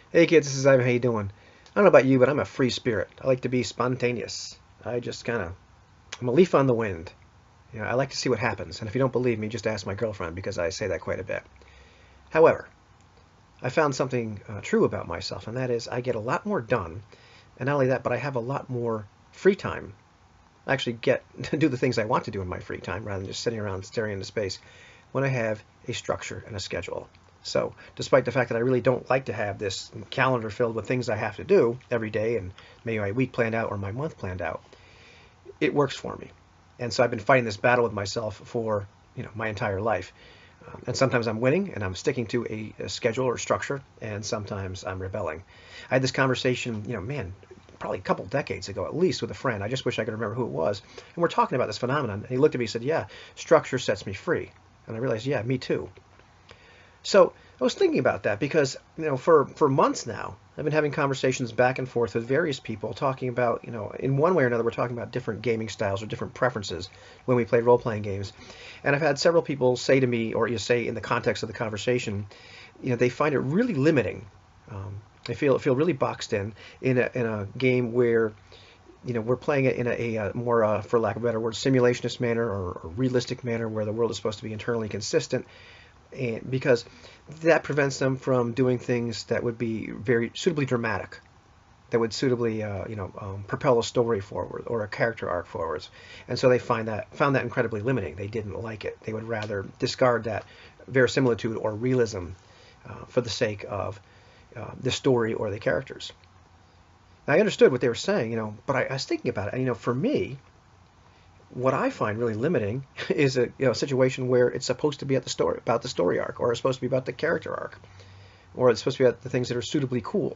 Hey kids, this is Ivan. How you doing? I don't know about you, but I'm a free spirit. I like to be spontaneous. I just I'm a leaf on the wind. I like to see what happens. And if you don't believe me, just ask my girlfriend because I say that quite a bit. However, I found something true about myself, and that is I get a lot more done. And not only that, but I have a lot more free time. I actually get to do the things I want to do in my free time rather than just sitting around staring into space when I have a structure and a schedule. So, despite the fact that I really don't like to have this calendar filled with things I have to do every day and maybe my week planned out or my month planned out, it works for me. And so I've been fighting this battle with myself for my entire life. And sometimes I'm winning and I'm sticking to a schedule or structure, and sometimes I'm rebelling. I had this conversation, man, probably a couple decades ago, at least, with a friend. I just wish I could remember who it was. And we're talking about this phenomenon. And he looked at me and said, "Yeah, structure sets me free." And I realized, yeah, me too. So I was thinking about that because, for months now, I've been having conversations back and forth with various people talking about, in one way or another, we're talking about different gaming styles or different preferences when we play role-playing games. And I've had several people say to me, or you say in the context of the conversation, they find it really limiting. They feel really boxed in a game where we're playing it in a more, for lack of a better word, simulationist manner or realistic manner where the world is supposed to be internally consistent, and because that prevents them from doing things that would be very suitably dramatic, that would suitably propel a story forward or a character arc forwards. And so they found that incredibly limiting. They didn't like it. They would rather discard that verisimilitude or realism for the sake of the story or the characters. Now, I understood what they were saying, but I was thinking about it. And, for me, what I find really limiting is a situation where it's supposed to be about the story arc, or it's supposed to be about the character arc, or it's supposed to be about the things that are suitably cool.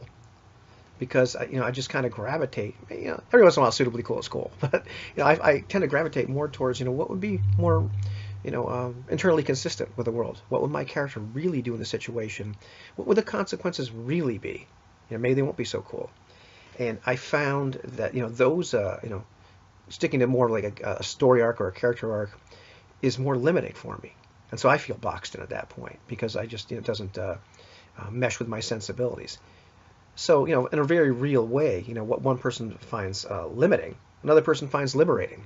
Because I just kind of gravitate. Every once in a while, suitably cool is cool, but I tend to gravitate more towards what would be more internally consistent with the world. What would my character really do in the situation? What would the consequences really be? Maybe they won't be so cool. And I found that those sticking to more like a story arc or a character arc is more limiting for me. And so I feel boxed in at that point because I just it doesn't mesh with my sensibilities. So in a very real way, what one person finds limiting, another person finds liberating.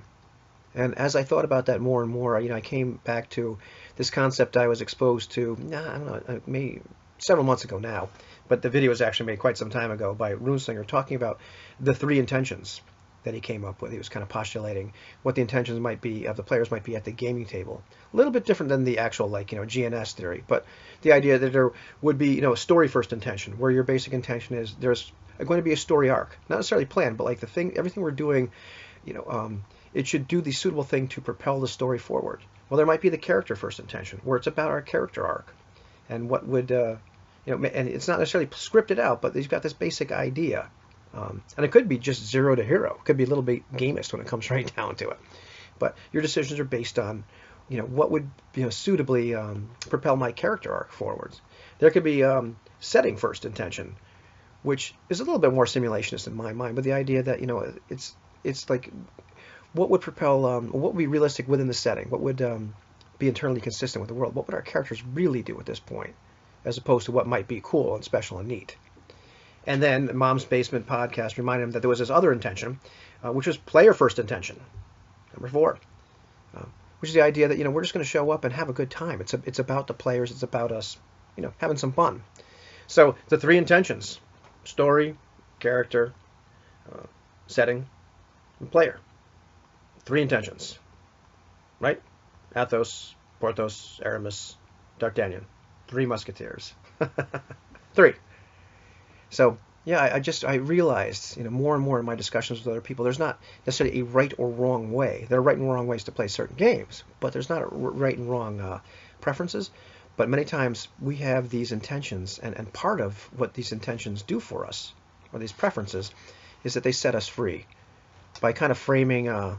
And as I thought about that more and more, I came back to this concept I was exposed to, I don't know, maybe several months ago now, but the video was actually made quite some time ago by Runesinger talking about the three intentions that he came up with. He was kind of postulating what the intentions might be of the players might be at the gaming table. A little bit different than the actual GNS theory, but the idea that there would be a story first intention, where your basic intention is there's going to be a story arc, not necessarily planned, but like everything we're doing, you know, um, it should do the suitable thing to propel the story forward. Well, there might be the character first intention, where it's about our character arc and what would and it's not necessarily scripted out, but he's got this basic idea. And it could be just zero to hero. It could be a little bit gamist when it comes right down to it. But your decisions are based on, what would suitably propel my character arc forwards. There could be setting first intention, which is a little bit more simulationist in my mind. But the idea that it's like what would propel, what would be realistic within the setting, what would be internally consistent with the world, what would our characters really do at this point, as opposed to what might be cool and special and neat. And then Mom's Basement podcast reminded him that there was this other intention, which was player first intention, number four, uh, which is the idea that we're just going to show up and have a good time. It's about the players. It's about us, having some fun. So the three intentions: story, character, uh, setting, and player. Three intentions, right? Athos, Porthos, Aramis, D'Artagnan. Three musketeers. Three. So yeah, I realized more and more in my discussions with other people, there's not necessarily a right or wrong way. There are right and wrong ways to play certain games, but there's not a right and wrong preferences. But many times we have these intentions, and part of what these intentions do for us, or these preferences, is that they set us free by kind of framing, kind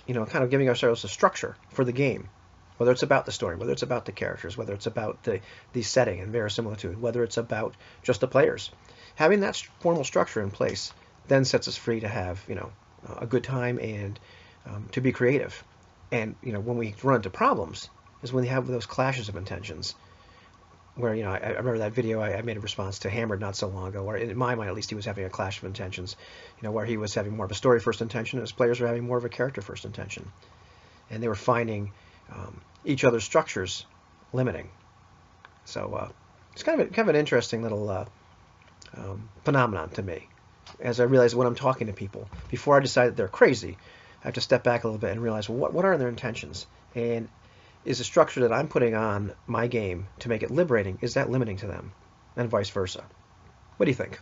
of giving ourselves a structure for the game. Whether it's about the story, whether it's about the characters, whether it's about the setting and verisimilitude, whether it's about just the players. Having that formal structure in place then sets us free to have, a good time and to be creative. And, when we run into problems is when we have those clashes of intentions. where, I remember that video I made a response to Hammered not so long ago, where in my mind at least he was having a clash of intentions, where he was having more of a story first intention, and his players were having more of a character first intention, and they were finding each other's structures limiting. So it's kind of an interesting little phenomenon to me. As I realize when I'm talking to people, before I decide that they're crazy, I have to step back a little bit and realize, well, what are their intentions? And is the structure that I'm putting on my game to make it liberating, is that limiting to them? And vice versa. What do you think?